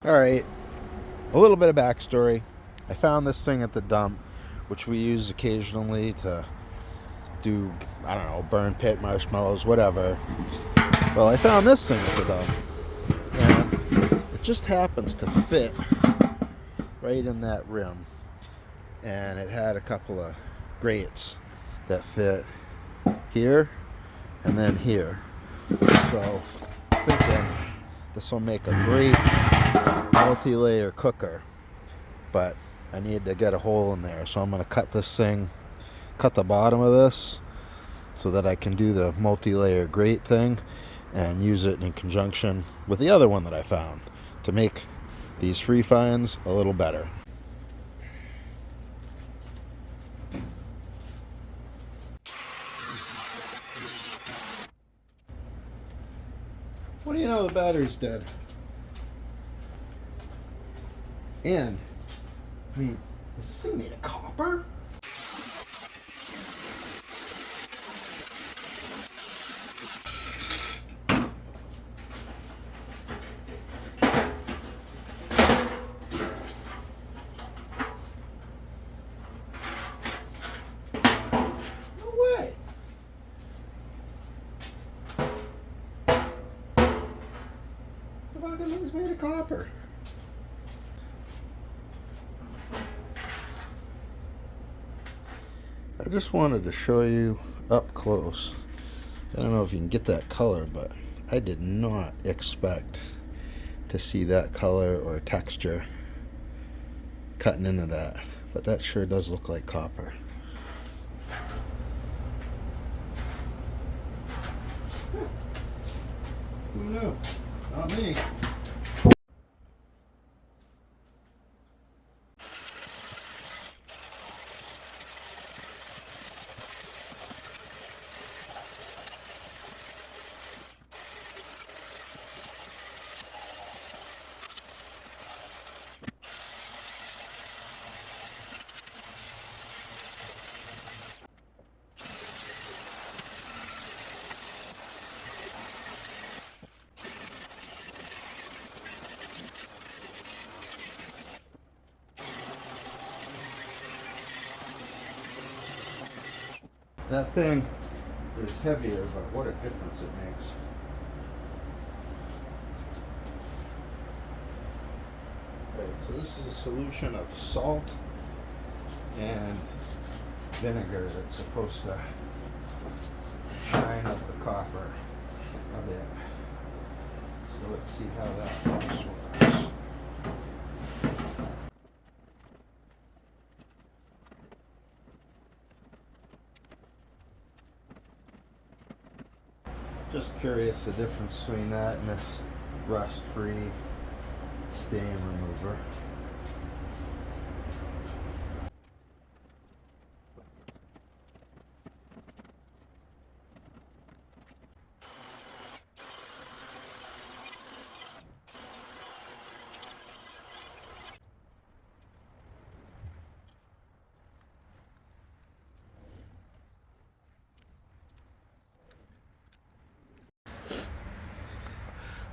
Alright, a little bit of backstory. I found this thing at the dump, which we use occasionally to do, I don't know, burn pit, marshmallows, whatever. Well, I found this thing at the dump, and it just happens to fit right in that rim. And it had a couple of grates that fit here and then here. So, thinking this will make a great multi-layer cooker, but I need to get a hole in there, so I'm going to cut the bottom of this so that I can do the multi-layer grate thing and use it in conjunction with the other one that I found to make these free finds a little better. What do you know, the battery's dead. And, I mean, is this thing made of copper? No way. The fucking thing's made of copper. I just wanted to show you up close. I don't know if you can get that color, but I did not expect to see that color or texture cutting into that. But that sure does look like copper. Who knew? Not me. That thing is heavier, but what a difference it makes. Right, so this is a solution of salt and vinegar that's supposed to shine up the copper a bit. So let's see how that works. Just curious the difference between that and this rust-free stain remover.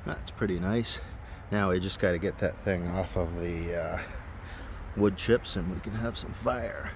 That's pretty nice. Now we just got to get that thing off of the wood chips and we can have some fire.